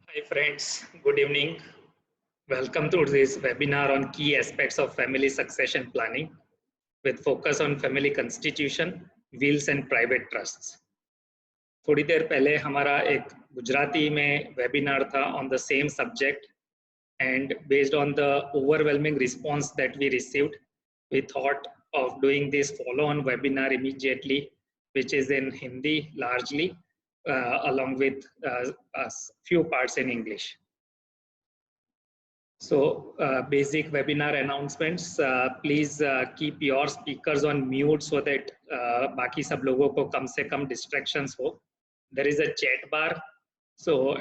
Hi friends, good evening. Welcome to this webinar on key aspects of family succession planning with focus on family constitution, wills and private trusts. थोड़ी देर पहले हमारा एक गुजराती में webinar था on the same subject, and based on the overwhelming response that we received, we thought of doing this follow-on webinar immediately, which is in Hindi largely, along with a few parts in English. So basic webinar announcements, please keep your speakers on mute so that बाकी सब लोगों को कम से कम distractions हो. There is a chat bar, so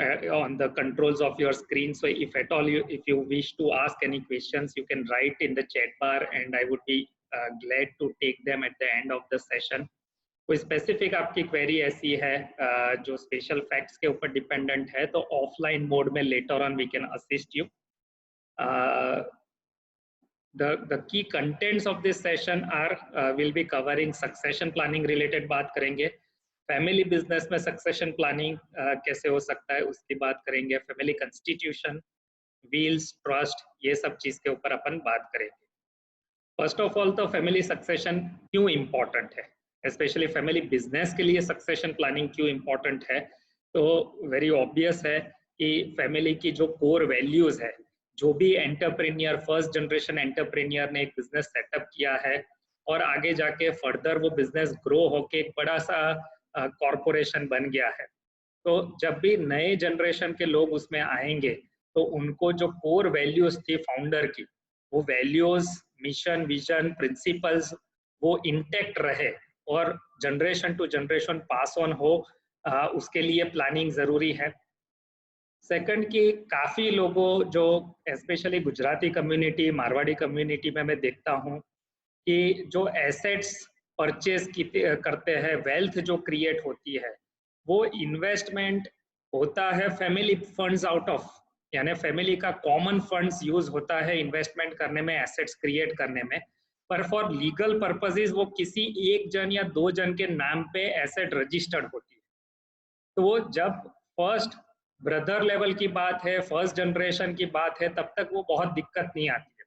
on the controls of your screen. So if at all if you wish to ask any questions, you can write in the chat bar, and I would be glad to take them at the end of the session. कोई specific आपकी query ऐसी है जो special facts के ऊपर dependent है, तो offline mode में later on we can assist you. The key contents of this session are we'll be covering succession planning related बात करेंगे, फैमिली बिजनेस में सक्सेशन प्लानिंग कैसे हो सकता है उसकी बात करेंगे, फैमिली कंस्टिट्यूशन, व्हील्स, ट्रस्ट, ये सब चीज के ऊपर अपन बात करेंगे. फर्स्ट ऑफ ऑल तो फैमिली सक्सेशन क्यों इम्पोर्टेंट है, स्पेशली फैमिली बिजनेस के लिए सक्सेशन प्लानिंग क्यों इम्पोर्टेंट है. तो वेरी ऑब्वियस है कि फैमिली की जो कोर वैल्यूज है, जो भी एंटरप्रेन्योर, फर्स्ट जनरेशन एंटरप्रेन्योर ने एक बिजनेस सेटअप किया है और आगे जाके फर्दर वो बिजनेस ग्रो होके एक बड़ा सा कॉरपोरेशन बन गया है, तो जब भी नए जनरेशन के लोग उसमें आएंगे तो उनको जो कोर वैल्यूज थी फाउंडर की, वो वैल्यूज, मिशन, विजन, प्रिंसिपल्स वो इंटैक्ट रहे और generation to generation pass on हो, उसके लिए प्लानिंग जरूरी है. सेकंड कि काफी लोगों जो specially Gujarati community, Marwari community में मैं देखता हूँ कि जो एसेट्स परचेज करते हैं, वेल्थ जो क्रिएट होती है, वो इन्वेस्टमेंट होता है फैमिली फंड्स आउट ऑफ, यानी फैमिली का कॉमन फंड्स यूज होता है इन्वेस्टमेंट करने में, एसेट्स क्रिएट करने में, पर फॉर लीगल पर्पसेस वो किसी एक जन या दो जन के नाम पे एसेट रजिस्टर्ड होती है. तो वो जब फर्स्ट ब्रदर लेवल की बात है, फर्स्ट जनरेशन की बात है, तब तक वो बहुत दिक्कत नहीं आती है,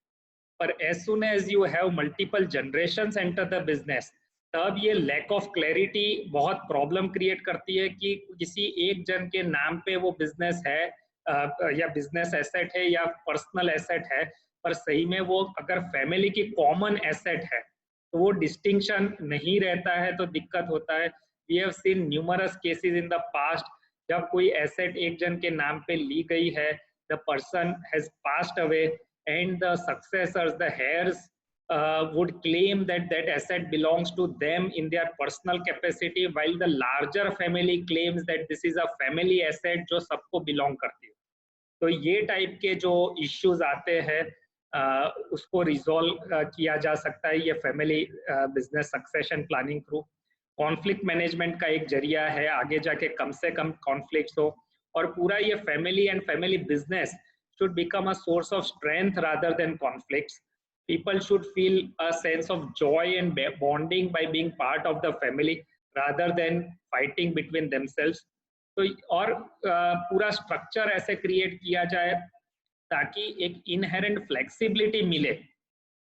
पर as soon as you have multiple generations enter the business, तब ये लैक ऑफ क्लैरिटी बहुत प्रॉब्लम क्रिएट करती है कि किसी एक जन के नाम पे वो बिजनेस है या बिजनेस एसेट है या पर्सनल एसेट है, पर सही में वो अगर फैमिली की कॉमन एसेट है तो वो डिस्टिंक्शन नहीं रहता है, तो दिक्कत होता है. We have seen numerous cases in the past, जब कोई एसेट एक जन के नाम पे ली गई है, the person has passed away and the successors, the heirs, would claim that that asset belongs to them in their personal capacity, while the larger family claims that this is a family asset जो सबको belong करती है. तो ये type के जो issues आते हैं उसको रिजॉल्व किया जा सकता है ये family business succession planning through. Conflict management का एक जरिया है, आगे जाके कम से कम कॉन्फ्लिक्ट्स हो, और पूरा ये family and family business should become a source of strength rather than conflicts. People should feel a sense of joy and bonding by being part of the family rather than fighting between themselves. तो और पूरा structure ऐसे create किया जाए ताकि एक inherent flexibility मिले.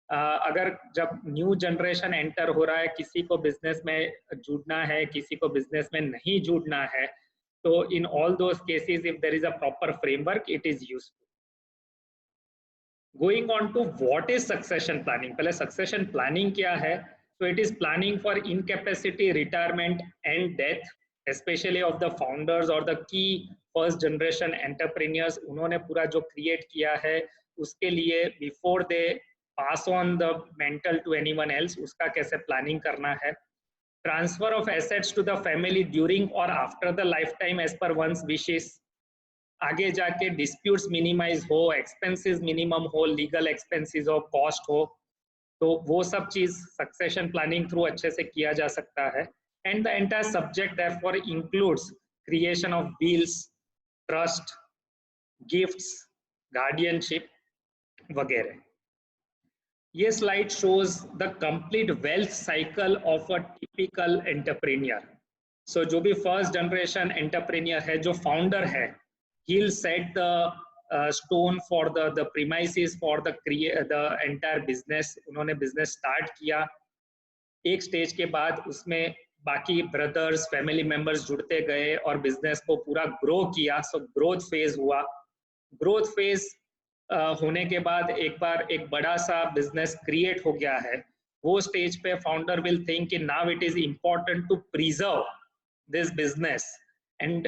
अगर जब न्यू जनरेशन एंटर हो रहा है, किसी को बिजनेस में जुड़ना है, किसी को बिजनेस में नहीं जुड़ना है, तो in all those cases if there is a proper framework it is useful. Going on to what is succession planning, पहले succession planning क्या है. So it is planning for incapacity, retirement and death, especially of the founders or the key first generation entrepreneurs. उन्होंने पूरा जो create किया है उसके लिए before they pass on the mantle to anyone else, उसका कैसे planning करना है. Transfer of assets to the family during or after the lifetime as per one's wishes. आगे जाके डिस्प्यूट्स मिनिमाइज हो, एक्सपेंसेस मिनिमम हो, लीगल एक्सपेंसेस हो, cost हो, तो वो सब चीज सक्सेशन प्लानिंग थ्रू अच्छे से किया जा सकता है. And the entire subject therefore includes creation of wills, trust, gifts, guardianship वगैरह. ये slide shows the complete wealth cycle of a typical entrepreneur. So जो भी फर्स्ट जनरेशन एंटरप्रेन्योर है, जो फाउंडर है, he'll set the stone for the premises for the entire business. उन्होंने business start किया, एक स्टेज के बाद उसमें बाकी ब्रदर्स फैमिली मेंबर्स जुड़ते गए और बिजनेस को पूरा ग्रो किया. सो ग्रोथ फेज हुआ. ग्रोथ फेज होने के बाद एक बार एक बड़ा सा बिजनेस क्रिएट हो गया है, वो स्टेज पे फाउंडर विल थिंक कि now it is important to preserve this business. And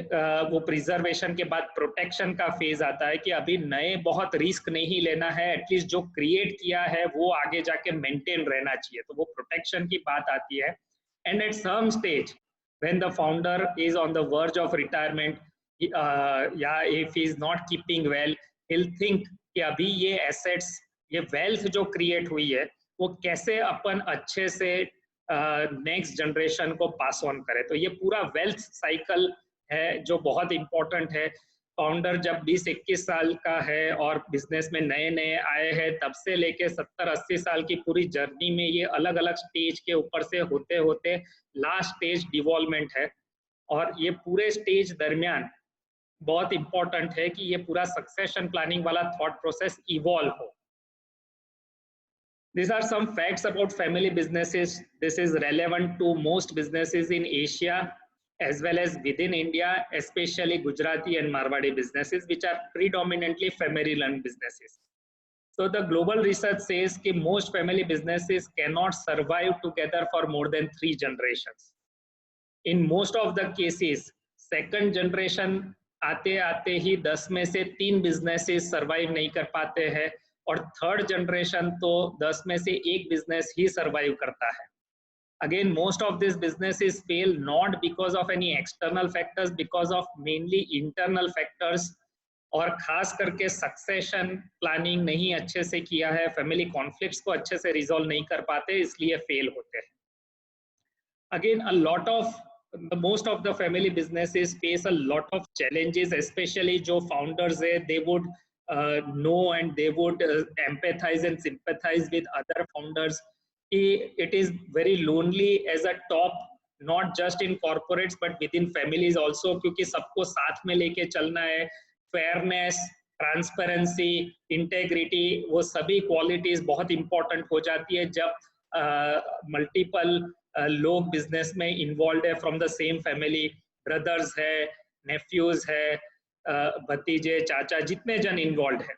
वो प्रिजर्वेशन के बाद प्रोटेक्शन का फेज आता है कि अभी नए बहुत रिस्क नहीं लेना है, एटलीस्ट जो क्रिएट किया है वो आगे जाके मेंटेन रहना चाहिए, तो वो प्रोटेक्शन की बात आती है. And at some stage when the founder is on the verge of retirement, या if he is not keeping well, he'll think कि अभी ये एसेट्स, ये वेल्थ जो क्रिएट हुई है वो कैसे अपन अच्छे से नेक्स्ट जनरेशन को पास ऑन करे. तो ये पूरा वेल्थ साइकिल है जो बहुत इंपॉर्टेंट है. फाउंडर जब 20-21 साल का है और बिजनेस में नए नए आए हैं, तब से लेके 70-80 साल की पूरी जर्नी में ये अलग अलग स्टेज के ऊपर से होते होते लास्ट स्टेज डिवॉल्वमेंट है. और ये पूरे स्टेज दरमियान बहुत इंपॉर्टेंट है कि ये पूरा सक्सेशन प्लानिंग वाला थॉट प्रोसेस इवॉल्व हो. These are some facts about family businesses. This is relevant to most businesses in Asia as well as within India, especially Gujarati and Marwadi businesses, which are predominantly family-run businesses. So the global research says that most family businesses cannot survive together for more than 3 generations. In most of the cases, second generation आते आते ही 10 में से 3 businesses survive नहीं कर पाते हैं, और third generation तो 10 में से एक बिजनेस ही सर्वाइव करता है. Again, most of these businesses fail not because of any external factors, because of mainly internal factors. और खास करके सक्सेशन प्लानिंग नहीं अच्छे से किया है, फैमिली कॉन्फ्लिक्ट्स को अच्छे से रिजॉल्व नहीं कर पाते, इसलिए फेल होते हैं. Again, most of the family businesses face a lot of challenges, especially जो founders है, they would know and they would empathize and sympathize with other founders. It is very lonely as a top, not just in corporates but within families also, क्योंकि सबको साथ में लेके चलना है. fairness, transparency, integrity, वो सभी qualities बहुत important हो जाती है जब multiple लोग बिजनेस में इन्वॉल्व है from the same family. Brothers है, नेफ्यूज है, भतीजे, चाचा, जितने जन इन्वॉल्व है.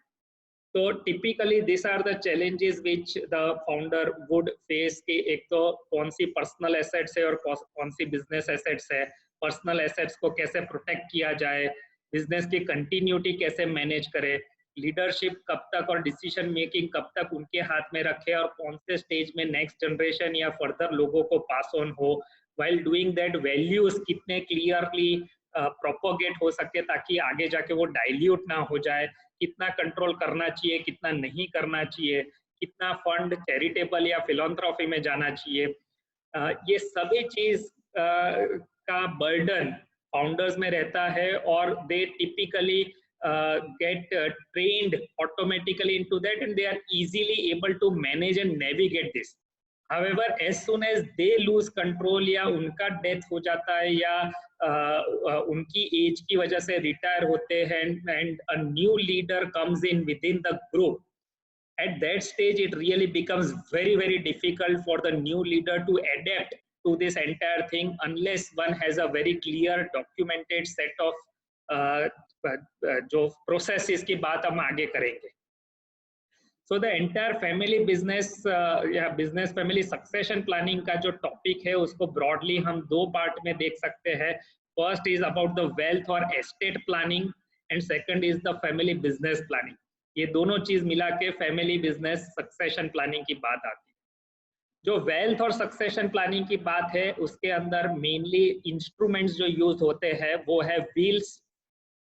तो typically this are the challenges which the founder would face कि एक तो कौन सी पर्सनल एसेट्स है और कौन सी बिजनेस एसेट्स है. पर्सनल एसेट्स को कैसे प्रोटेक्ट किया जाए, बिजनेस की कंटिन्यूटी कैसे मैनेज करे, लीडरशिप कब तक और डिसीजन मेकिंग कब तक उनके हाथ में रखे, और कौन से स्टेज में नेक्स्ट जनरेशन या फर्दर लोगों को पास ऑन हो. व्हाइल डूइंग दैट, वैल्यूज कितने क्लियरली प्रोपोगेट हो सके ताकि आगे जाके वो डाइल्यूट ना हो जाए, कितना कंट्रोल करना चाहिए, कितना नहीं करना चाहिए, कितना फंड चैरिटेबल या फिलॉन्थ्रॉफी में जाना चाहिए. ये सभी चीज का बर्डन फाउंडर्स में रहता है, और दे typically get trained automatically into that, and they are easily able to manage and navigate this. However, as soon as they lose control या उनका डेथ हो जाता है या उनकी एज की वजह से रिटायर होते हैं, and a new leader comes in within the group, at that stage it really becomes very difficult for the new leader to adapt to this entire thing unless one has a very clear documented set of जो process की बात हम आगे करेंगे. So the entire family business या business family succession planning का जो topic है उसको ब्रॉडली हम 2 पार्ट में देख सकते हैं. First is about the wealth और estate planning, and second is the family business planning. ये दोनों चीज मिला के फैमिली बिजनेस सक्सेशन प्लानिंग की बात आती है. जो वेल्थ और सक्सेशन प्लानिंग की बात है उसके अंदर मेनली इंस्ट्रूमेंट्स जो यूज होते हैं वो है व्हील्स,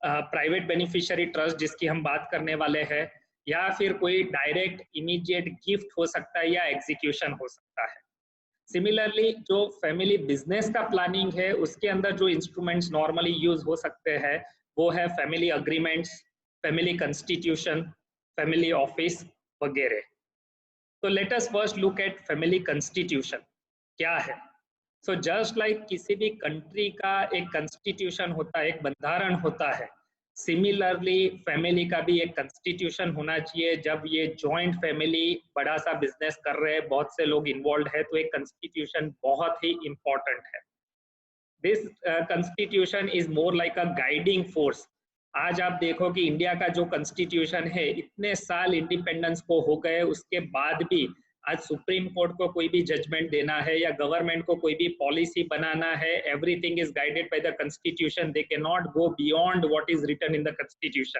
प्राइवेट बेनिफिशियरी ट्रस्ट जिसकी हम बात करने वाले हैं, या फिर कोई डायरेक्ट इमीडिएट गिफ्ट हो सकता है या एग्जीक्यूशन हो सकता है. सिमिलरली जो फैमिली बिजनेस का प्लानिंग है उसके अंदर जो इंस्ट्रूमेंट्स नॉर्मली यूज हो सकते हैं वो है family agreements, family constitution, family office वगैरह. तो let us first look at family constitution क्या है. सो जस्ट लाइक किसी भी कंट्री का एक कॉन्स्टिट्यूशन होता है, एक बंधारण होता है, सिमिलरली फैमिली का भी एक कंस्टिट्यूशन होना चाहिए। जब ये जॉइंट फैमिली बड़ा सा बिजनेस कर रहे हैं, बहुत से लोग इन्वॉल्व है, तो एक कंस्टिट्यूशन बहुत ही इंपॉर्टेंट है। This constitution is more like a guiding force. आज आप देखो कि इंडिया का जो कंस्टिट्यूशन है, इतने साल इंडिपेंडेंस को हो गए, उसके बाद भी आज सुप्रीम कोर्ट को कोई भी जजमेंट देना है या गवर्नमेंट को कोई भी पॉलिसी बनाना है, everything is guided by the constitution. They can not go beyond what is written in the constitution.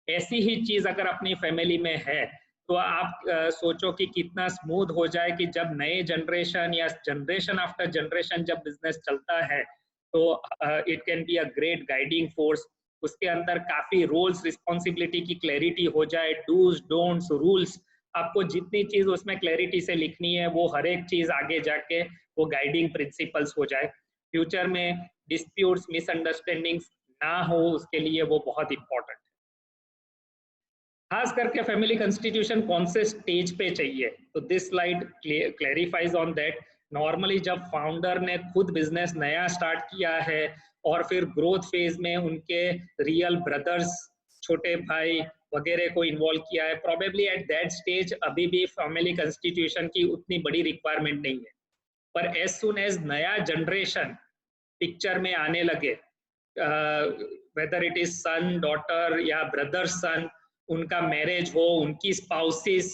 ऐसी ही चीज अगर अपनी फैमिली में है, तो आप सोचो कि कितना स्मूथ हो जाए कि जब नए जनरेशन या जनरेशन आफ्टर जनरेशन जब बिजनेस चलता है, तो it can be a great guiding force. उसके अंदर काफी रोल्स रिस्पॉन्सिबिलिटी की क्लैरिटी हो जाए, डूज डोंट्स रूल्स, आपको जितनी चीज उसमें क्लैरिटी से लिखनी है, वो हर एक चीज आगे जाके वो गाइडिंग प्रिंसिपल्स हो जाए। फ्यूचर में डिस्प्यूट्स, मिसअंडरस्टैंडिंग्स ना हो, उसके लिए वो बहुत इंपॉर्टेंट। खास करके फैमिली कंस्टिट्यूशन कौन से स्टेज पे चाहिए, तो this slide clarifies on that. Normally जब फाउंडर ने खुद बिजनेस नया स्टार्ट किया है और फिर ग्रोथ फेज में उनके रियल ब्रदर्स, छोटे भाई वगैरह को इन्वॉल्व किया है, प्रोबेबली एट दैट स्टेज अभी भी फैमिली कंस्टिट्यूशन की उतनी बड़ी रिक्वायरमेंट नहीं है। पर एज सुन एज नया जनरेशन पिक्चर में आने लगे, weather it is son daughter या ब्रदर सन, उनका मैरिज हो, उनकी स्पाउसेस,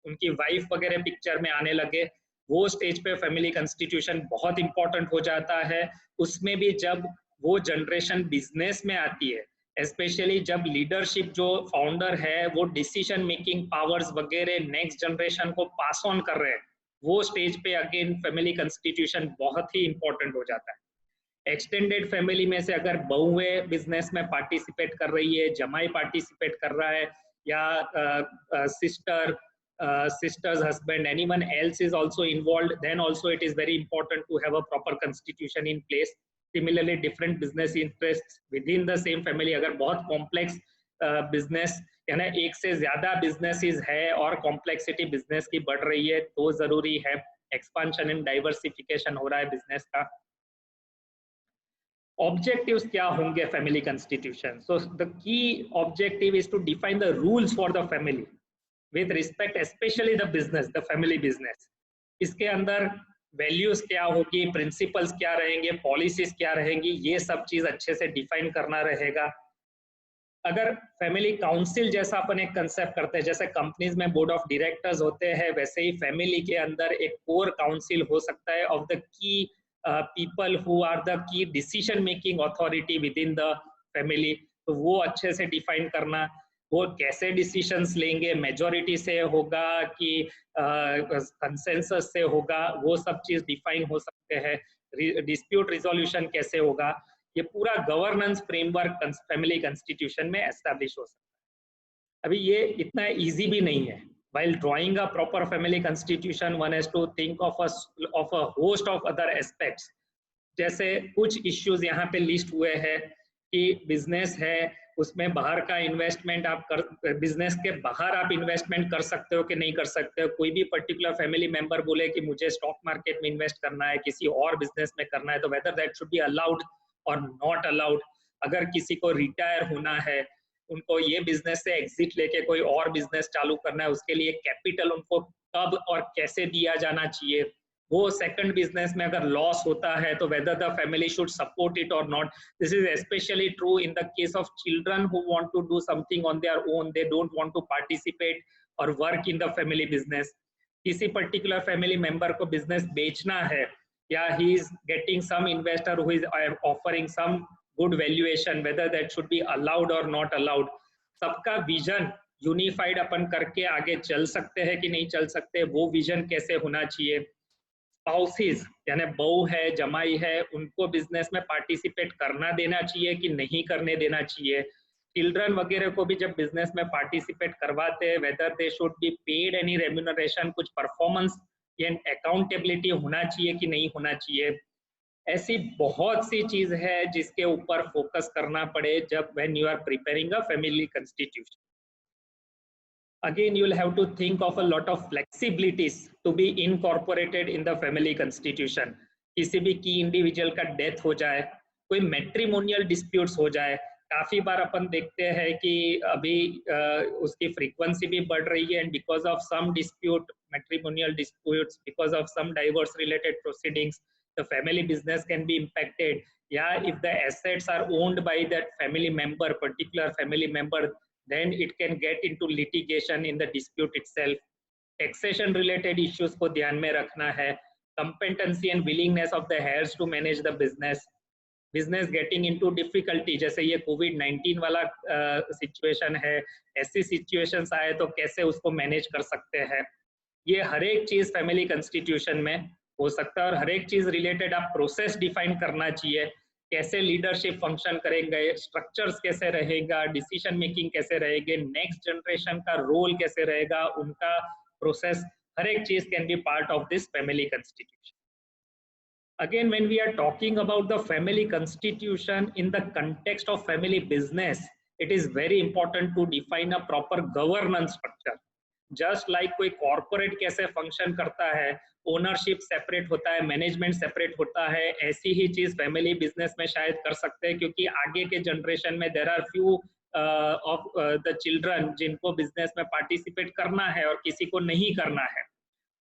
उनकी वाइफ वगैरह पिक्चर में आने लगे, वो स्टेज पे फैमिली कंस्टिट्यूशन बहुत इंपॉर्टेंट हो जाता है। उसमें भी जब वो जनरेशन बिजनेस में आती है, स्पेशली जब लीडरशिप जो फाउंडर है वो डिसीजन मेकिंग पावर्स वगैरह नेक्स्ट जनरेशन को पास ऑन कर रहे हैं, वो स्टेज पे अगेन फैमिली कंस्टिट्यूशन बहुत ही इंपॉर्टेंट हो जाता है। एक्सटेंडेड फैमिली में से अगर बहुएं बिजनेस में पार्टिसिपेट कर रही है, जमाई पार्टिसिपेट कर रहा है, या sister's husband, anyone else is also involved, then also it is very important to have a proper constitution in place. Similarly, different business interests within the same family, अगर बहुत complex business यानी एक से ज्यादा businesses है और complexity business की बढ़ रही है, तो जरूरी है expansion and diversification हो रहा है business का। Objectives क्या होंगे family constitution? So the key objective is to define the rules for the family with respect specially the business, the family business. इसके अंदर वैल्यूज क्या होगी, प्रिंसिपल्स क्या रहेंगे, पॉलिसीज क्या रहेंगी, ये सब चीज अच्छे से डिफाइन करना रहेगा। अगर फैमिली काउंसिल जैसा अपन एक कंसेप्ट करते हैं, जैसे कंपनीज में बोर्ड ऑफ डायरेक्टर्स होते हैं, वैसे ही फैमिली के अंदर एक कोर काउंसिल हो सकता है of the key people who are the key decision making authority within the family। तो वो अच्छे से डिफाइन करना, वो कैसे डिसीजंस लेंगे, मेजोरिटी से होगा कि कंसेंसस से होगा, वो सब चीज डिफाइन हो सकते हैं। डिस्प्यूट रिजोल्यूशन कैसे होगा, ये पूरा गवर्नेंस फ्रेमवर्क फैमिली कंस्टिट्यूशन में एस्टैब्लिश हो सकता है। अभी ये इतना इजी भी नहीं है। While drawing a proper family constitution, one has to think of a host of other aspects। जैसे कुछ इश्यूज यहाँ पे लिस्ट हुए हैं कि बिजनेस है, उसमें बाहर का इन्वेस्टमेंट आप कर, बिजनेस के बाहर आप इन्वेस्टमेंट कर सकते हो कि नहीं कर सकते हो। कोई भी पर्टिकुलर फैमिली मेंबर बोले कि मुझे स्टॉक मार्केट में इन्वेस्ट करना है, किसी और बिजनेस में करना है, तो whether that should be allowed और नॉट अलाउड। अगर किसी को रिटायर होना है, उनको ये बिजनेस से एग्जिट लेके कोई और बिजनेस चालू करना है, उसके लिए कैपिटल उनको कब और कैसे दिया जाना चाहिए। वो सेकंड बिजनेस में अगर लॉस होता है, तो whether the family should support it or not. This is especially true in the case of children who want to do something on their own, they don't want to participate or work in the family business. किसी particular family member को business बेचना है, या he is getting some investor who is offering some good valuation, whether that should be allowed or not allowed। सबका vision unified अपन करके आगे चल सकते हैं कि नहीं चल सकते, वो विजन कैसे होना चाहिए। स्पाउसेस यानी बहू है, जमाई है, उनको बिजनेस में पार्टिसिपेट करना देना चाहिए कि नहीं करने देना चाहिए। चिल्ड्रन वगैरह को भी जब बिजनेस में पार्टिसिपेट करवाते हैं, whether they should be paid any remuneration, कुछ परफॉर्मेंस या अकाउंटेबिलिटी होना चाहिए कि नहीं होना चाहिए। ऐसी बहुत सी चीज है जिसके ऊपर फोकस करना पड़े जब when you are preparing a family constitution। Again, you will have to think of a lot of flexibilities to be incorporated in the family constitution। किसी भी की इंडिविजुअल का डेथ हो जाए, कोई मैट्रिमोनियल डिस्प्यूट्स हो जाए, काफी बार अपन देखते हैं कि अभी उसकी फ्रीक्वेंसी भी बढ़ रही है, and because of some dispute, matrimonial disputes, because of some divorce related proceedings, the family business can be impacted. Yeah, if the assets are owned by that family member, particular family member, then it can get into litigation in the dispute itself. Taxation related issues को ध्यान में रखना है. Competency and willingness of the heirs to manage the business. Business getting into difficulty, जैसे ये कोविड-19 वाला situation है, ऐसी सिचुएशंस आए तो कैसे उसको मैनेज कर सकते हैं. ये हर एक चीज फैमिली कॉन्स्टिट्यूशन में हो सकता है, और हर एक चीज रिलेटेड आप प्रोसेस डिफाइन करना चाहिए. कैसे लीडरशिप फंक्शन करेंगे, स्ट्रक्चर्स कैसे रहेगा, डिसीजन मेकिंग कैसे रहेगी, नेक्स्ट जनरेशन का रोल कैसे रहेगा, उनका प्रोसेस, हर एक चीज can be part of this family constitution. Again, when we are talking about the family constitution in the context of family business, it is very important to define a proper governance structure. Just like कोई corporate कैसे function करता है, ownership separate होता है, management separate होता है, ऐसी ही चीज family business में शायद कर सकते हैं, क्योंकि आगे के generation में there are few of the children जिनको business में participate करना है और किसी को नहीं करना है.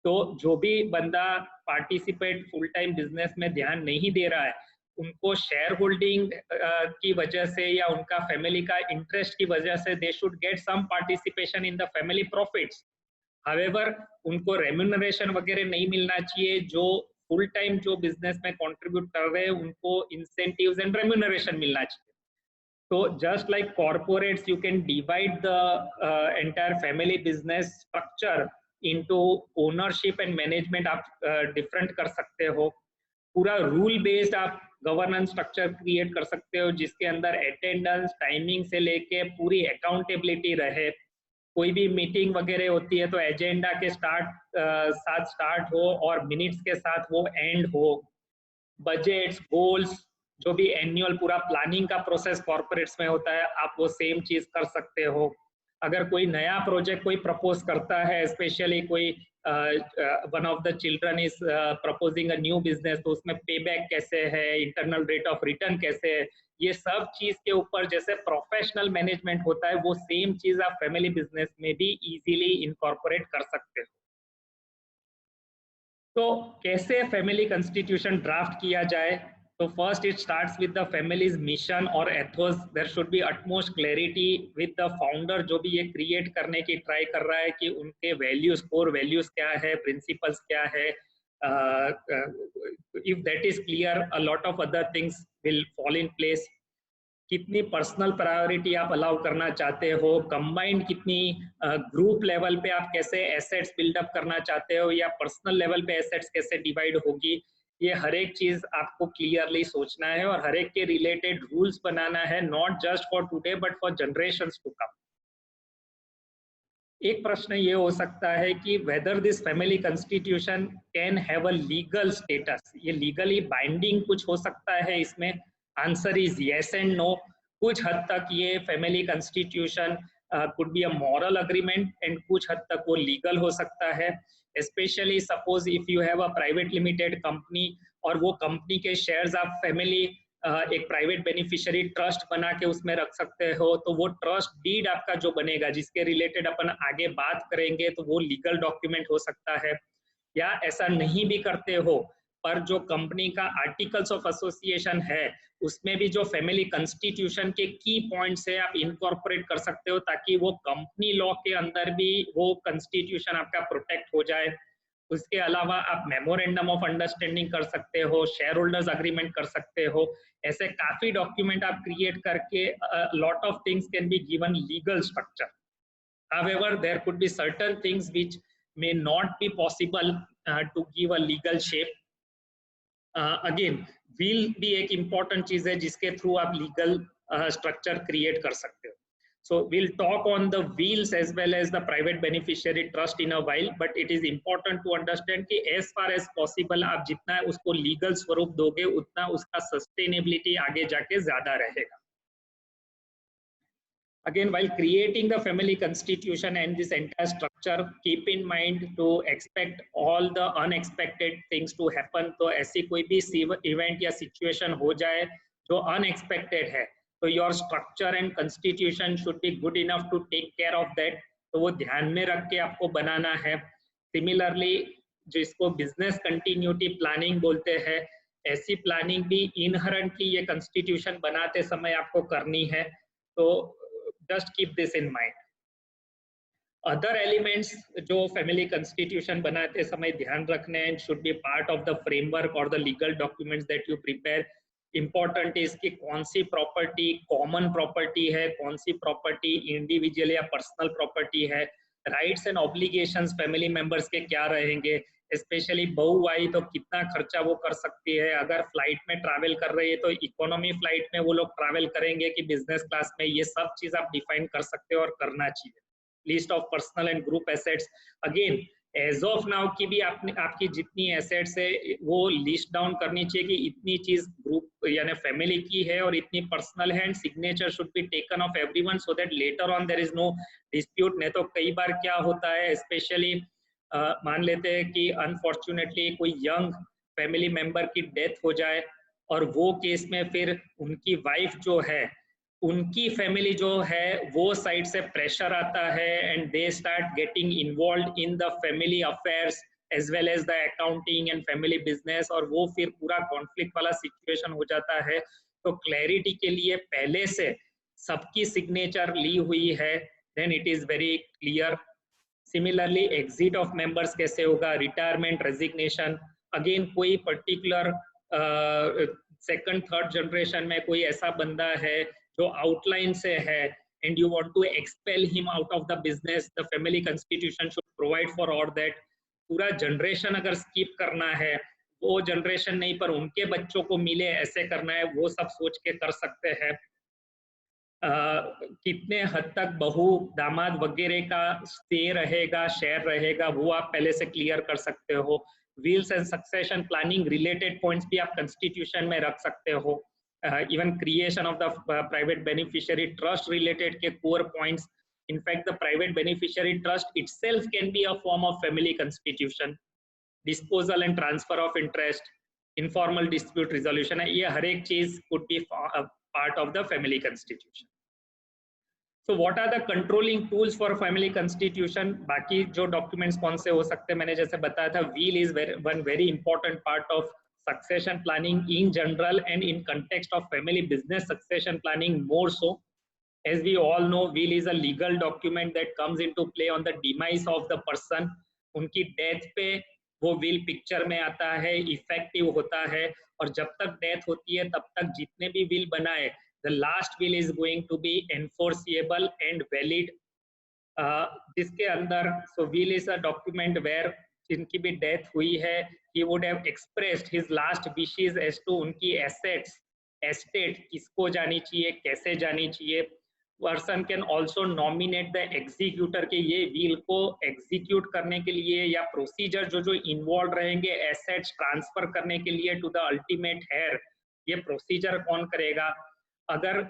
तो जो भी बंदा पार्टिसिपेट फुल टाइम बिजनेस में ध्यान नहीं दे रहा है, उनको शेयर होल्डिंग की वजह से या उनका फैमिली का इंटरेस्ट की वजह से they should get some participation in the family profits. However उनको रेम्यूनरेशन वगैरह नहीं मिलना चाहिए. जो फुल टाइम जो बिजनेस में कंट्रीब्यूट कर रहे हैं उनको इंसेंटिव्स एंड रेम्यूनरेशन मिलना चाहिए. तो just like corporates, you can divide the entire family business structure into ownership and management. आप डिफरेंट कर सकते हो. पूरा रूल बेस्ड आप गवर्नेंस स्ट्रक्चर क्रिएट कर सकते हो, जिसके अंदर अटेंडेंस, टाइमिंग से लेके पूरी अकाउंटेबिलिटी रहे. कोई भी मीटिंग वगैरह होती है तो एजेंडा के साथ स्टार्ट हो और मिनट्स के साथ वो एंड हो. बजट्स, गोल्स, जो भी एनुअल पूरा प्लानिंग का प्रोसेस कॉर्पोरेट्स में होता है, आप वो सेम चीज कर सकते हो. अगर कोई नया प्रोजेक्ट कोई प्रपोज करता है, स्पेशली कोई one of the children is proposing a new business, तो उसमें पे बैक कैसे है, इंटरनल रेट ऑफ रिटर्न कैसे है, ये सब चीज के ऊपर जैसे प्रोफेशनल मैनेजमेंट होता है, वो सेम चीज आप फैमिली बिजनेस में भी इजीली इनकॉर्पोरेट कर सकते हो. तो कैसे फैमिली कॉन्स्टिट्यूशन ड्राफ्ट किया जाए? So first it starts with the family's mission or ethos. There should be utmost clarity with the founder जो भी ये create करने की try कर रहा है कि उनके values, core values क्या है, principles क्या है. If that is clear, a lot of other things will fall in place. कितनी पर्सनल प्रायोरिटी आप अलाउ करना चाहते हो, कंबाइंड कितनी ग्रुप लेवल पे आप कैसे एसेट्स बिल्डअप करना चाहते हो, या पर्सनल लेवल पे एसेट्स कैसे डिवाइड होगी, ये हर एक चीज आपको क्लियरली सोचना है और हर एक के रिलेटेड रूल्स बनाना है, not just for today but for generations to come. एक प्रश्न ये हो सकता है कि whether this family constitution can have a legal status. ये लीगली बाइंडिंग कुछ हो सकता है इसमें? Answer is yes and no. कुछ हद तक ये family constitution could be a moral agreement and कुछ हद तक वो लीगल हो सकता है. Specially suppose if you have a private limited company और वो कंपनी के शेयर्स आप फैमिली एक प्राइवेट बेनिफिशियरी ट्रस्ट बना के उसमें रख सकते हो, तो वो ट्रस्ट डीड आपका जो बनेगा, जिसके रिलेटेड अपन आगे बात करेंगे, तो वो लीगल डॉक्यूमेंट हो सकता है. या ऐसा नहीं भी करते हो, पर जो कंपनी का आर्टिकल्स ऑफ एसोसिएशन है उसमें भी जो फैमिली कॉन्स्टिट्यूशन के की पॉइंट्स है आप इनकॉर्पोरेट कर सकते हो, ताकि वो कंपनी लॉ के अंदर भी वो कॉन्स्टिट्यूशन आपका प्रोटेक्ट हो जाए. उसके अलावा आप मेमोरेंडम ऑफ अंडरस्टैंडिंग कर सकते हो, शेयर होल्डर्स अग्रीमेंट कर सकते हो. ऐसे काफी डॉक्यूमेंट आप क्रिएट करके lot of things can be given legal structure. However, there could be certain things which may not be possible to give a legal shape. Again, will भी एक important चीज है जिसके थ्रू आप legal structure create कर सकते हो. So we'll talk on the wills as well as the private beneficiary trust in a while, but it is important to understand कि as far as possible आप जितना उसको legal स्वरूप दोगे उतना उसका sustainability आगे जाके ज्यादा रहेगा. Again, while creating the family constitution and this entire structure, keep in mind to expect all the unexpected things to happen. तो ऐसी कोई भी event या situation हो जाए जो unexpected है, तो your structure and constitution should be good enough to take care of that, तो वो ध्यान में रख के आपको बनाना है। सिमिलरली जिसको बिजनेस कंटिन्यूटी प्लानिंग बोलते हैं, ऐसी प्लानिंग भी इनहरेंटली ये कंस्टिट्यूशन बनाते समय आपको करनी है, तो just keep this in mind. Other elements जो फैमिली कंस्टिट्यूशन बनाते समय ध्यान रखने हैं, should be part of the framework और the legal documents that you prepare. Important is कि कौन सी प्रॉपर्टी कॉमन प्रॉपर्टी है, कौन सी प्रॉपर्टी इंडिविजुअल या पर्सनल प्रॉपर्टी है, rights and obligations family members के क्या रहेंगे, स्पेशली बहू आई तो कितना खर्चा वो कर सकती है, अगर फ्लाइट में ट्रैवल कर रही है तो इकोनॉमी फ्लाइट में वो लोग ट्रैवल करेंगे कि बिजनेस क्लास में, ये सब चीज आप डिफाइन कर सकते हो और करना चाहिए। List of personal and group assets, again as of now की भी आपकी जितनी एसेट्स है वो लिस्ट डाउन करनी चाहिए कि इतनी चीज ग्रुप यानी फैमिली की है और इतनी पर्सनल है, and signature should be taken of everyone so that later on there is no dispute. नहीं तो कई बार क्या होता है, स्पेशली मान लेते हैं कि अनफॉर्चुनेटली कोई यंग फैमिली मेंबर की डेथ हो जाए और वो केस में फिर उनकी वाइफ जो है, उनकी फैमिली जो है वो साइड से प्रेशर आता है and they start getting involve in the family affairs as well as the accounting and family business, और वो फिर पूरा कॉन्फ्लिक्ट वाला सिचुएशन हो जाता है। तो क्लैरिटी के लिए पहले से सबकी सिग्नेचर ली हुई है, then it is very clear. Similarly exit of members कैसे होगा, रिटायरमेंट, रेजिग्नेशन, अगेन कोई पर्टिकुलर सेकंड थर्ड जनरेशन में कोई ऐसा बंदा है जो आउटलाइन से है and you want to expel him out of the business, the family constitution should provide for all that. पूरा जनरेशन अगर स्किप करना है, वो जनरेशन नहीं पर उनके बच्चों को मिले ऐसे करना है, वो सब सोच के कर सकते हैं। कितने हद तक बहू दामाद वगैरह का स्टे रहेगा, शेयर रहेगा, वो आप पहले से क्लियर कर सकते हो। Wills and succession planning related points भी आप कंस्टिट्यूशन में रख सकते हो। Even creation of the private beneficiary trust related के core points. In fact, the private beneficiary trust itself can be a form of family constitution. Disposal and transfer of interest, informal dispute resolution, ये हर एक चीज could be a part of the family constitution. So what are the controlling tools for family constitution? बाकी जो documents कौन से हो सकते हैं, मैंने जैसे बताया था, will is one very important part of succession planning in general and in context of family business succession planning more so. As we all know, will is a legal document that comes into play on the demise of the person. उनकी death पे वो will picture में आता है, effective होता है, और जब तक डेथ होती है तब तक जितने भी विल बनाए, the last will is going to be enforceable and valid. जिसके अंदर so will is a document where जिनकी भी डेथ हुई है, he would have expressed his last wishes as to उनकी assets, estate किसको जानी चाहिए, कैसे जानी चाहिए। Person can also nominate the executor के ये व्हील को एग्जीक्यूट करने के लिए, या प्रोसीजर जो इन्वॉल्व रहेंगे एसेट्स ट्रांसफर करने के लिए टू द अल्टीमेट हेयर, ये प्रोसीजर कौन करेगा। अगर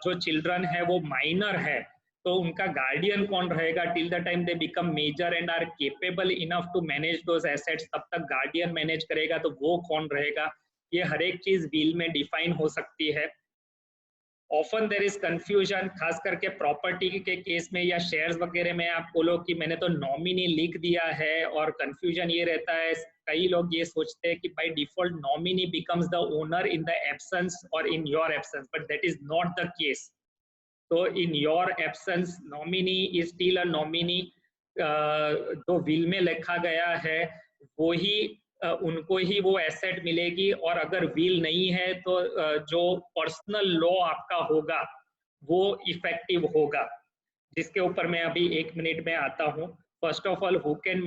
जो चिल्ड्रन है वो माइनर है तो उनका गार्डियन कौन रहेगा till the time they become major and are capable enough to manage those assets, तब तक गार्डियन मैनेज करेगा, तो वो कौन रहेगा। ये हर एक चीज व्हील में डिफाइन हो सकती है। ऑफन देयर इज कंफ्यूजन, खास करके प्रॉपर्टी के केस में या शेयर्स वगैरह में आप बोलो कि मैंने तो नॉमिनी लिख दिया है, और कंफ्यूजन ये रहता है, कई लोग ये सोचते हैं कि by default nominee becomes the owner in the absence or in your absence, but that is not the case. तो in your absence nominee is still a nominee, जो विल में लिखा गया है वो ही उनको ही वो एसेट मिलेगी, और अगर विल नहीं है तो जो पर्सनल लॉ आपका होगा वो इफेक्टिव होगा, जिसके ऊपर मैं अभी 1 मिनट में आता हूँ। First of all, who can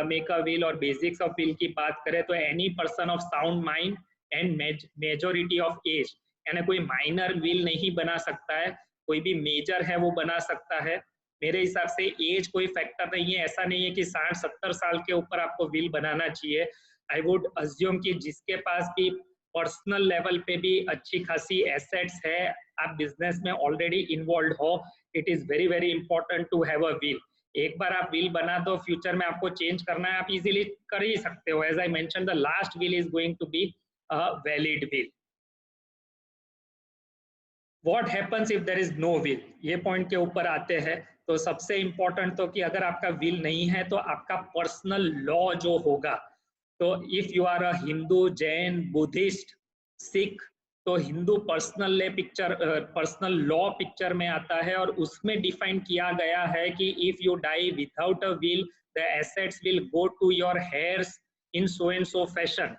make a will और बेसिक्स ऑफ विल की बात करें तो any person of sound mind and majority of age, यानी कोई माइनर विल नहीं बना सकता है, कोई भी मेजर है वो बना सकता है। मेरे हिसाब से एज कोई फैक्टर नहीं है, ऐसा नहीं है कि 60-70 साल के ऊपर आपको विल बनाना चाहिए। आई वुड अज्यूम कि जिसके पास भी पर्सनल लेवल पे भी अच्छी खासी एसेट्स है, आप बिजनेस में ऑलरेडी इन्वॉल्व हो, it is very very important to have a will. एक बार आप विल बना दो, फ्यूचर में आपको चेंज करना है आप इजीली कर ही सकते हो। As I mention, the last will is going to be a valid will. What happens if there is no will, ये पॉइंट के ऊपर आते हैं। तो सबसे इंपॉर्टेंट तो कि अगर आपका विल नहीं है तो आपका पर्सनल लॉ जो होगा, तो if you are a Hindu, Jain, Buddhist, Sikh, तो हिंदू पर्सनल लॉ पिक्चर में आता है और उसमें डिफाइन किया गया है कि if you die without a will the assets will go to your heirs in so and so fashion.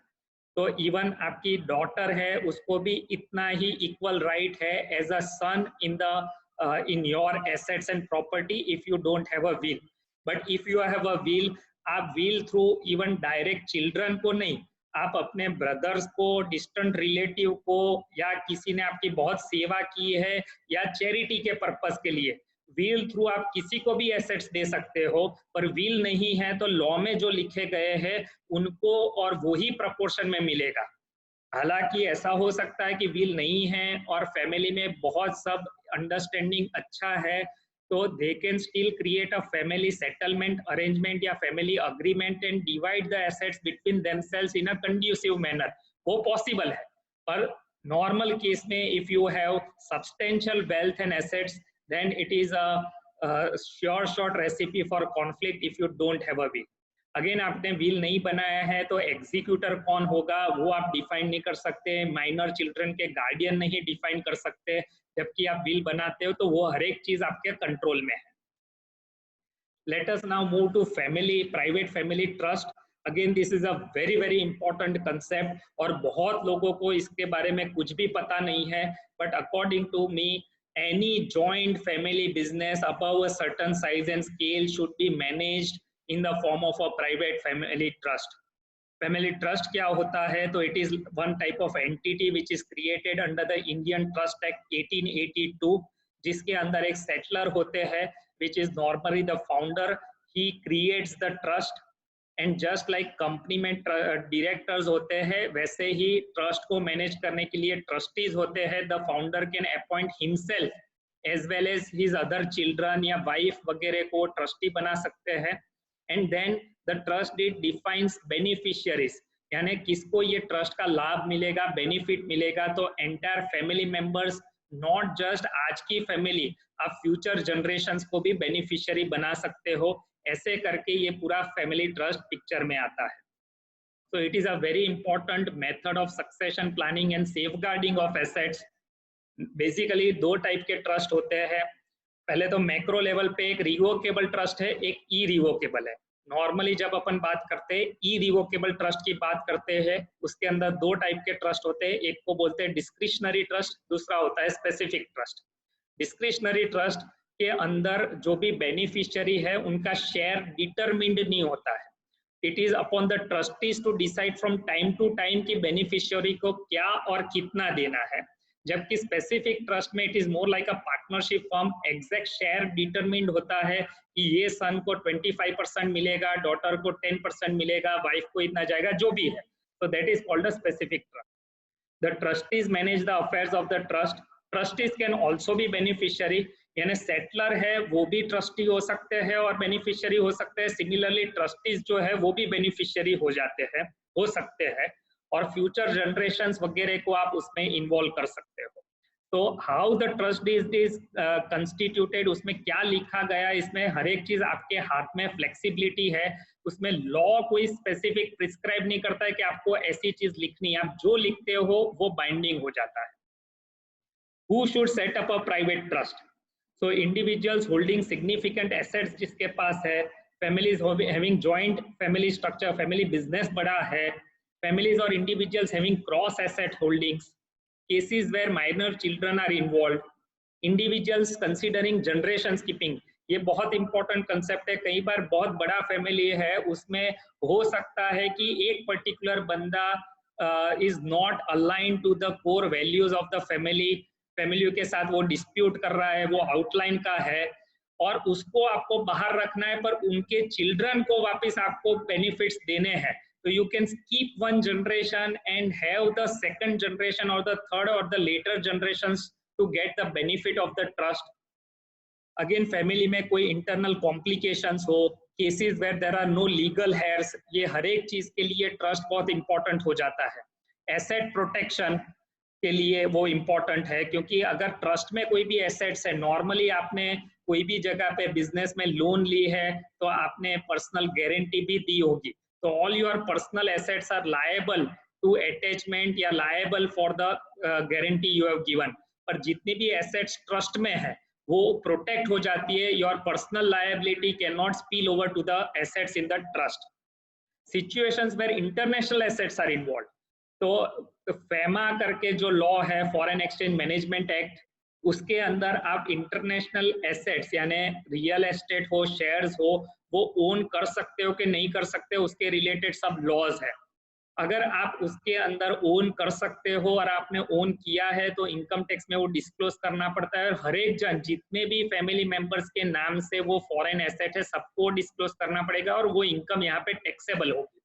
तो इवन आपकी डॉटर है उसको भी इतना ही इक्वल राइट है as a son in your assets and property if you don't have a will. But if you have a will, आप will through even direct children को नहीं, आप अपने ब्रदर्स को, डिस्टेंट रिलेटिव को, या किसी ने आपकी बहुत सेवा की है या चैरिटी के पर्पस के लिए, विल थ्रू आप किसी को भी एसेट्स दे सकते हो। पर विल नहीं है तो लॉ में जो लिखे गए हैं उनको और वही प्रपोर्शन में मिलेगा। हालांकि ऐसा हो सकता है कि विल नहीं है और फैमिली में बहुत सब अंडरस्टैंडिंग अच्छा है, तो they can still create a family settlement arrangement या family agreement and divide the assets between themselves in a conducive manner. वो पॉसिबल है। पर नॉर्मल केस में if you have substantial wealth and assets, then it is a sure short recipe for conflict if you don't have a will. Again आपने will नहीं बनाया है तो executor कौन होगा वो आप डिफाइन नहीं कर सकते, माइनर चिल्ड्रन के गार्डियन नहीं डिफाइन कर सकते। जबकि आप विल बनाते हो तो वो हर एक चीज आपके कंट्रोल में है। Let us now move to family, private family trust. Again, this is a very very important concept और बहुत लोगों को इसके बारे में कुछ भी पता नहीं है। But according to me, any joint family business above a certain size and scale should be managed in the form of a private family trust. Family trust क्या होता है? तो it is one type of entity which is created under the Indian Trust Act 1882, जिसके अंदर एक settler होते हैं which is normally the founder. He creates the trust and just like company में डायरेक्टर्स होते हैं वैसे ही ट्रस्ट को मैनेज करने के लिए ट्रस्टीज होते हैं। The founder can appoint himself as well as his other children या वाइफ वगैरह को ट्रस्टी बना सकते हैं। And then the trust deed defines beneficiaries, यानी किसको ये ट्रस्ट का लाभ मिलेगा, बेनिफिट मिलेगा। तो entire family members, not just आज की फैमिली, आप फ्यूचर जनरेशंस को भी बेनिफिशियरी बना सकते हो। ऐसे करके ये पूरा फैमिली ट्रस्ट पिक्चर में आता है। So it is a very important method of succession planning and safeguarding of assets. Basically दो टाइप के ट्रस्ट होते हैं। पहले तो मैक्रो लेवल पे एक रिवोकेबल ट्रस्ट है, एक ई रिवोकेबल है। नॉर्मली जब अपन बात करते हैं ई रिवोकेबल ट्रस्ट की बात करते हैं, उसके अंदर दो टाइप के ट्रस्ट होते हैं। एक को बोलते हैं डिस्क्रिशनरी ट्रस्ट, दूसरा होता है स्पेसिफिक ट्रस्ट। डिस्क्रिशनरी ट्रस्ट के अंदर जो भी बेनिफिशियरी है उनका शेयर डिटरमिन्ड नहीं होता है। It is upon the trustees to decide from time to time कि बेनिफिशियरी को क्या और कितना देना है। जबकि स्पेसिफिक ट्रस्ट में it is more like a partnership form, exact share determined होता है कि ये सन को 25% मिलेगा, डॉटर को 10% मिलेगा, वाइफ को इतना जाएगा, जो भी है। तो that is called a specific trust. The trustees manage the affairs of the trust. Trustees can also be beneficiary, यानी सेटलर है वो भी ट्रस्टी हो सकते हैं और बेनिफिशियरी हो सकते हैं। सिमिलरली ट्रस्टीज जो है वो भी बेनिफिशियरी हो जाते हैं, हो सकते हैं, और फ्यूचर जनरेशंस वगैरह को आप उसमें इन्वॉल्व कर सकते हो। तो how the trust is constituted, उसमें क्या लिखा गया, इसमें हर एक चीज आपके हाथ में, फ्लेक्सिबिलिटी है उसमें। लॉ कोई स्पेसिफिक प्रिस्क्राइब नहीं करता है कि आपको ऐसी चीज लिखनी है, आप जो लिखते हो वो बाइंडिंग हो जाता है। Who should set up a private trust? So individuals holding significant assets जिसके पास है, families having joint family structure, family business बड़ा है, families और individuals having cross asset holdings, cases where minor children are involved, individuals considering generation skipping, ये बहुत important concept है। कई बार बहुत बड़ा फैमिली है, उसमें हो सकता है कि एक पर्टिकुलर बंदा is not align to the core values of the family, family के साथ वो डिस्प्यूट कर रहा है, वो आउटलाइन का है और उसको आपको बाहर रखना है, पर उनके चिल्ड्रन को वापस आपको बेनिफिट्स देने हैं। तो you can skip one generation and have the second generation और द थर्ड और the later generations to get the benefit of the trust. Again family में कोई इंटरनल कॉम्प्लिकेशंस हो, cases where there are no legal heirs, ये हर एक चीज के लिए ट्रस्ट बहुत इंपॉर्टेंट हो जाता है। एसेट प्रोटेक्शन, के लिए वो इम्पोर्टेंट है, क्योंकि अगर ट्रस्ट में कोई भी एसेट्स है, नॉर्मली आपने कोई भी जगह पे बिजनेस में लोन ली है तो आपने पर्सनल गारंटी भी दी होगी, तो all your personal assets are liable to attachment या liable for the guarantee you have given. पर जितनी भी एसेट्स ट्रस्ट में है वो प्रोटेक्ट हो जाती है। Your personal liability can not spill over to the assets in the trust. Situations where international assets are involve, तो फेमा करके जो लॉ है, फॉरेन एक्सचेंज मैनेजमेंट एक्ट, उसके अंदर आप इंटरनेशनल एसेट्स यानी रियल एस्टेट हो, शेयर्स हो, वो ओन कर सकते हो कि नहीं कर सकते, उसके रिलेटेड सब लॉज है। अगर आप उसके अंदर ओन कर सकते हो और आपने ओन किया है तो इनकम टैक्स में वो डिस्क्लोज करना पड़ता है, और हर एक जन जितने भी फैमिली मेंबर्स के नाम से वो फॉरेन एसेट है सबको डिस्क्लोज करना पड़ेगा, और वो इनकम यहाँ पे टैक्सेबल होगी।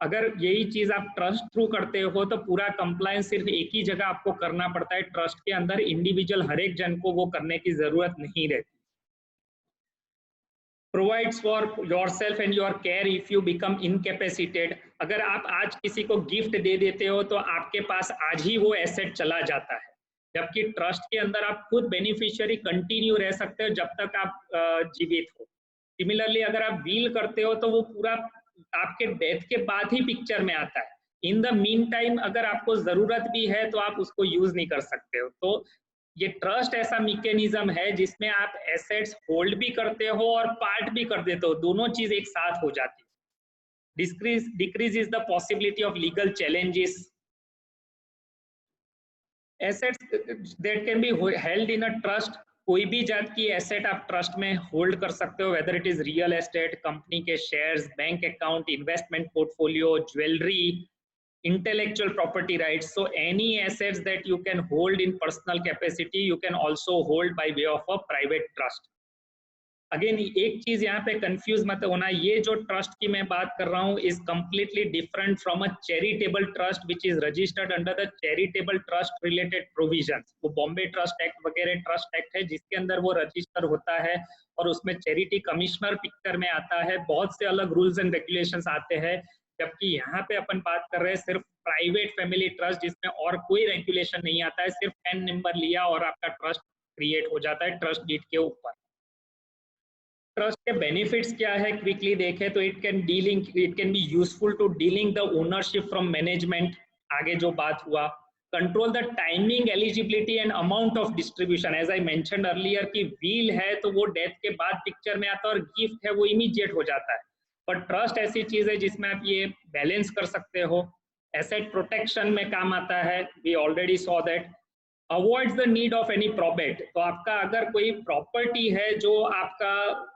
अगर यही चीज आप ट्रस्ट थ्रू करते हो तो पूरा कंप्लायंस सिर्फ एक ही जगह आपको करना पड़ता है, ट्रस्ट के अंदर इंडिविजुअल हर एक जन को वो करने की जरूरत नहीं रहती। Provides for yourself and your care if you become incapacitated. अगर आप आज किसी को गिफ्ट दे देते हो तो आपके पास आज ही वो एसेट चला जाता है, जबकि ट्रस्ट के अंदर आप खुद बेनिफिशियरी कंटिन्यू रह सकते हो जब तक आप जीवित हो। सिमिलरली अगर आप व्हील करते हो तो वो पूरा आपके डेथ के बाद ही पिक्चर में आता है। इन द मीन टाइम अगर आपको जरूरत भी है तो आप उसको यूज नहीं कर सकते हो। तो ये ट्रस्ट ऐसा मैकेनिज्म है जिसमें आप एसेट्स होल्ड भी करते हो और पार्ट भी कर देते हो, दोनों चीज एक साथ हो जाती है। Decrease is the possibility of legal challenges. Assets that can be held in a trust, कोई भी जात की एसेट आप ट्रस्ट में होल्ड कर सकते हो, whether it is real estate, company के shares, bank account, investment portfolio, jewellery, intellectual property rights. So any assets that you can hold in personal capacity you can also hold by way of a private trust. Again एक चीज यहाँ पे confuse मत होना, ये जो trust की मैं बात कर रहा हूँ is completely different from a charitable trust which is registered under the charitable trust related provisions. वो बॉम्बे ट्रस्ट एक्ट वगैरह ट्रस्ट एक्ट है जिसके अंदर वो रजिस्टर होता है और उसमें चैरिटी कमिश्नर पिक्चर में आता है, बहुत से अलग रूल्स एंड रेगुलेशंस आते हैं। जबकि यहाँ पे अपन बात कर रहे हैं सिर्फ प्राइवेट फैमिली ट्रस्ट जिसमें और कोई रेगुलेशन नहीं आता है, सिर्फ पैन नंबर लिया और आपका ट्रस्ट क्रिएट हो जाता है ट्रस्ट डीड के ऊपर। ट्रस्ट के बेनिफिट्स क्या है क्विकली देखें तो it can be useful to dealing the ownership from management, आगे जो बात हुआ, control the timing, eligibility and amount of distribution. As I mentioned earlier कि व्हील है तो वो डेथ के बाद पिक्चर में आता है और गिफ्ट है वो इमीडिएट हो जाता है, पर ट्रस्ट ऐसी चीज है जिसमें आप ये बैलेंस कर सकते हो। एसेट प्रोटेक्शन में काम आता है, we already saw that. Avoids the need of any probate, तो आपका अगर कोई प्रॉपर्टी है जो आपका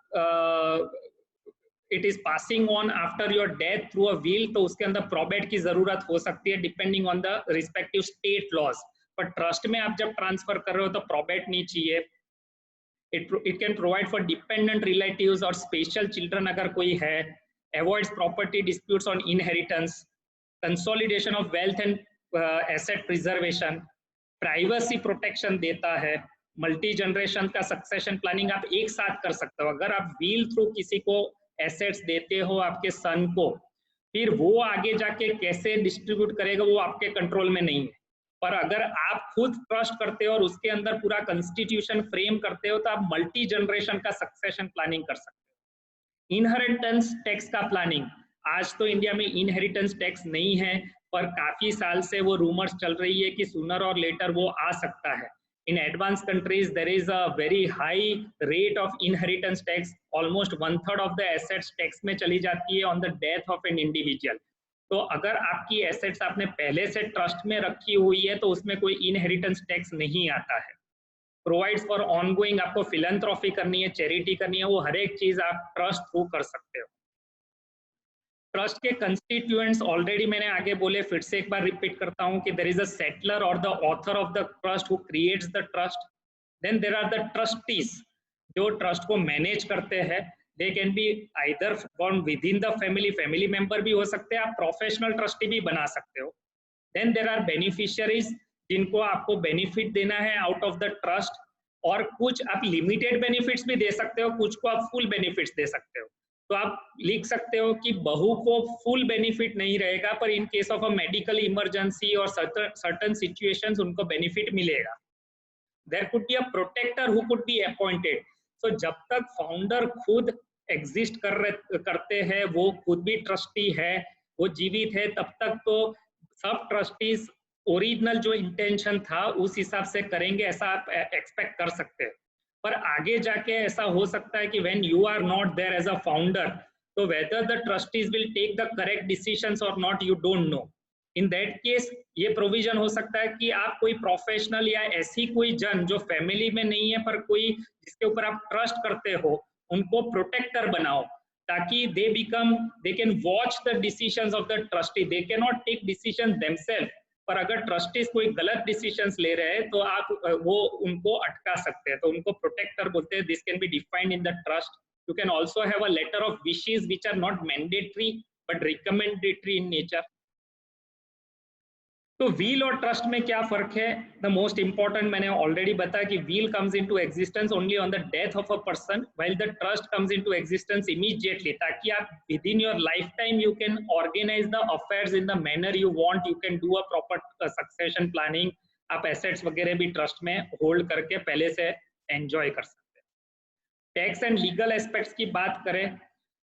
it is passing on after your death through a will, तो उसके अंदर प्रॉबेट की जरूरत हो सकती है depending on the respective state laws. पर ट्रस्ट में आप जब ट्रांसफर कर रहे हो तो प्रॉबेट नहीं चाहिए। it can provide for dependent relatives और special children अगर कोई है, avoids property disputes on inheritance, consolidation of wealth and asset preservation, privacy protection देता है, मल्टी जनरेशन का सक्सेशन प्लानिंग आप एक साथ कर सकते हो। अगर आप व्हील थ्रू किसी को एसेट्स देते हो आपके सन को, फिर वो आगे जाके कैसे डिस्ट्रीब्यूट करेगा वो आपके कंट्रोल में नहीं है, पर अगर आप खुद ट्रस्ट करते हो और उसके अंदर पूरा कॉन्स्टिट्यूशन फ्रेम करते हो तो आप मल्टी जनरेशन का सक्सेशन प्लानिंग कर सकते हो। इनहेरिटेंस टैक्स का प्लानिंग, आज तो इंडिया में इनहेरिटेंस टैक्स नहीं है पर काफी साल से वो रूमर्स चल रही है कि सूनर और लेटर वो आ सकता है। In advance countries there is a very high rate of inheritance tax, almost 1/3 of the assets tax में चली जाती है on the death of an individual. तो अगर आपकी एसेट्स आपने पहले से ट्रस्ट में रखी हुई है तो उसमें कोई इनहेरिटेंस टैक्स नहीं आता है। प्रोवाइड्स फॉर ऑनगोइंग, आपको फिलैंथ्रोपी करनी है, चैरिटी करनी है, वो हर एक चीज आप ट्रस्ट थ्रू कर सकते हो। ट्रस्ट के कंस्टिट्यूएंट्स ऑलरेडी मैंने आगे बोले, फिर से एक बार रिपीट करता हूं कि देयर इज अ सेटलर और the author of the trust who creates the trust, then there are the trustees जो ट्रस्ट को मैनेज करते हैं। They can be either from within the family, family member भी हो सकते हैं, आप प्रोफेशनल ट्रस्टी भी बना सकते हो। Then there are beneficiaries जिनको आपको बेनिफिट देना है आउट ऑफ द ट्रस्ट, और कुछ आप लिमिटेड बेनिफिट्स भी दे सकते हो, कुछ को आप फुल बेनिफिट्स दे सकते हो। तो आप लिख सकते हो कि बहू को फुल बेनिफिट नहीं रहेगा, पर in case of a medical emergency और सर्टन सिचुएशंस उनको बेनिफिट मिलेगा। There could be a protector who could be appointed. So जब तक फाउंडर खुद एग्जिस्ट करते हैं, वो खुद भी ट्रस्टी है, वो जीवित है, तब तक तो सब ट्रस्टीज ओरिजिनल जो इंटेंशन था उस हिसाब से करेंगे, ऐसा आप एक्सपेक्ट कर सकते हैं। पर आगे जाके ऐसा हो सकता है कि when you are not there as a founder, तो whether the trustees will take the correct decisions or not, you don't know. In that case ये प्रोविजन हो सकता है कि आप कोई प्रोफेशनल या ऐसी कोई जन जो फैमिली में नहीं है पर कोई जिसके ऊपर आप ट्रस्ट करते हो, उनको प्रोटेक्टर बनाओ, ताकि they can watch the decisions of the trustee. They can not take decision themselves, पर अगर ट्रस्टीज कोई गलत डिसीजंस ले रहे हैं तो आप वो उनको अटका सकते हैं, तो उनको प्रोटेक्टर बोलते हैं। This can be defined in the trust. You can also have a letter of wishes which are not mandatory but recommendatory in nature. तो व्हील और ट्रस्ट में क्या फर्क है? द मोस्ट इंपॉर्टेंट मैंने ऑलरेडी बताया कि will comes into existence only on the death of a person, while the trust comes into existence immediately, ताकि आप within your lifetime you can organise the affairs in the manner you want, you can do a proper succession planning, आप assets वगैरह भी trust में hold करके पहले से enjoy कर सकते हैं। टैक्स एंड लीगल एस्पेक्ट्स की बात करें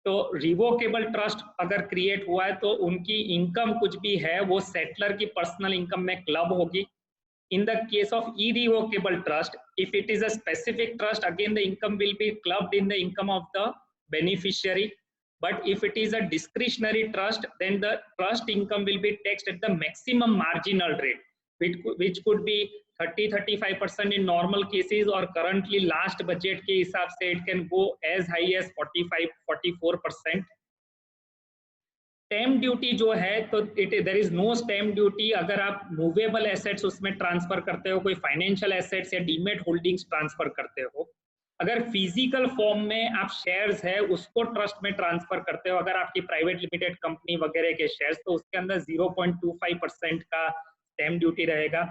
तो रिवोकेबल ट्रस्ट अगर क्रिएट हुआ है तो उनकी इनकम कुछ भी है वो सेटलर की पर्सनल इनकम में क्लब होगी। In the case of irrevocable trust, if it is a specific trust, again the income will be clubbed in the income of the beneficiary. But if it is a discretionary trust, then the trust income will be taxed at the maximum marginal rate, which could be 30-35% in normal cases, or currently last budget के हिसाब से it can go as high as 45-44%. Stamp duty जो है तो there is no stamp duty अगर आप movable assets उसमें transfer करते हो, कोई फाइनेंशियल एसेट्स या डीमेट होल्डिंग्स ट्रांसफर करते हो। अगर फिजिकल फॉर्म में आप शेयर्स है उसको ट्रस्ट में ट्रांसफर करते हो, अगर आपकी प्राइवेट लिमिटेड कंपनी वगैरह के शेयर्स, तो उसके अंदर 0.25% का स्टैम्प ड्यूटी रहेगा।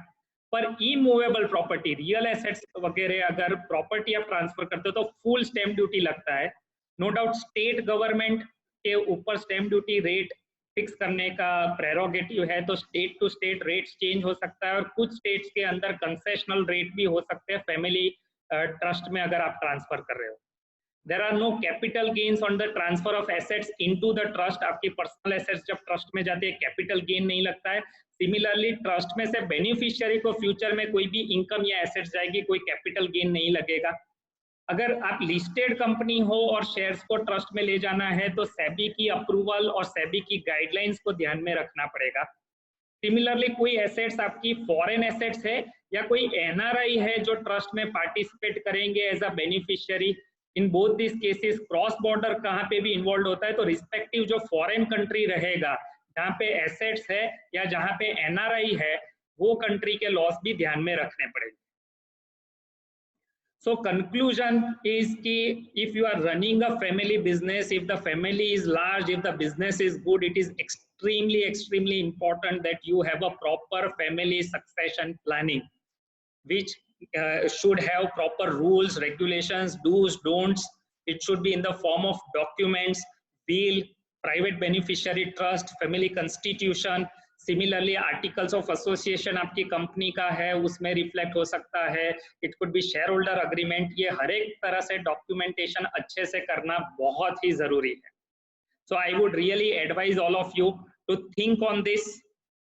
पर इमूवेबल प्रॉपर्टी, रियल एसेट्स वगैरह अगर प्रॉपर्टी आप ट्रांसफर करते हो तो फुल स्टैम्प ड्यूटी लगता है। नो डाउट स्टेट गवर्नमेंट के ऊपर स्टैम्प ड्यूटी रेट फिक्स करने का प्रेरोगेटिव है, तो state to state rates change हो सकता है, और कुछ स्टेट्स के अंदर कंसेशनल रेट भी हो सकते हैं फैमिली ट्रस्ट में अगर आप ट्रांसफर कर रहे हो। There are no capital gains on the transfer of assets into the trust. आपकी पर्सनल एसेट्स जब ट्रस्ट में जाते हैं कैपिटल गेन नहीं लगता है। सिमिलरली ट्रस्ट में से बेनिफिशियरी को फ्यूचर में कोई भी इनकम या एसेट्स जाएगी, कोई कैपिटल गेन नहीं लगेगा। अगर आप लिस्टेड कंपनी हो और शेयर्स को ट्रस्ट में ले जाना है तो सेबी की अप्रूवल और सेबी की गाइडलाइंस को ध्यान में रखना पड़ेगा। सिमिलरली कोई एसेट्स आपकी फॉरेन एसेट्स है या कोई एनआरआई है जो ट्रस्ट में पार्टिसिपेट करेंगे as a beneficiary, in both this cases cross border कहाँ पे भी इन्वॉल्व होता है, तो रिस्पेक्टिव जो फॉरेन कंट्री रहेगा जहाँ पे एसेट्स है या जहाँ पे एनआरआई है, वो कंट्री के लॉस भी ध्यान में रखने पड़ेंगे। So conclusion is कि if you are running a family business, if the family is large, if the business is good, it is extremely important that you have a proper family succession planning, which should have proper rules, regulations, do's, don'ts. It should be in the form of documents, will, private beneficiary trust, family constitution. Similarly articles of association आपकी company का है उसमें reflect हो सकता है, it could be share holder agreement. ये हर एक तरह से डॉक्यूमेंटेशन अच्छे से करना बहुत ही जरूरी है। So I would really advise all of you to think on this,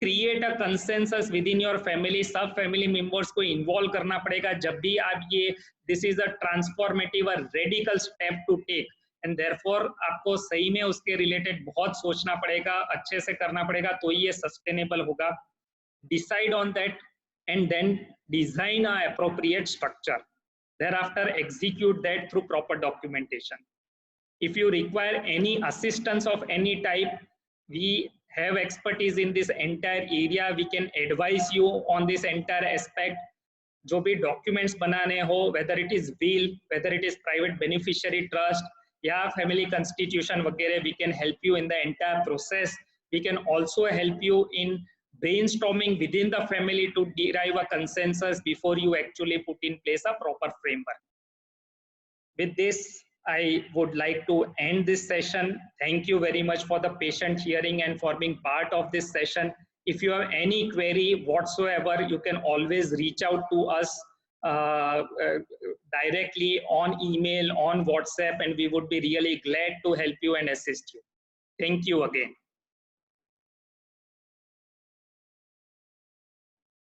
create a consensus within your family. सब फैमिली मेंबर्स को इन्वॉल्व करना पड़ेगा जब भी आप ये, this is a transformative a radical step to take, and therefore आपको सही में उसके रिलेटेड बहुत सोचना पड़ेगा, अच्छे से करना पड़ेगा, तो ये सस्टेनेबल होगा। Decide on that and then design a appropriate structure, thereafter execute that through proper documentation. If you require any assistance of any type, we have expertise in this entire area, we can advise you on this entire aspect. जो भी documents बनाने हो, whether it is will, whether it is private beneficiary trust या family constitution वगैरह, we can help you in the entire process. We can also help you in brainstorming within the family to derive a consensus before you actually put in place a proper framework. With this, I would like to end this session. Thank you very much for the patient hearing and for being part of this session. If you have any query whatsoever, you can always reach out to us directly on email, on WhatsApp, and we would be really glad to help you and assist you. Thank you again.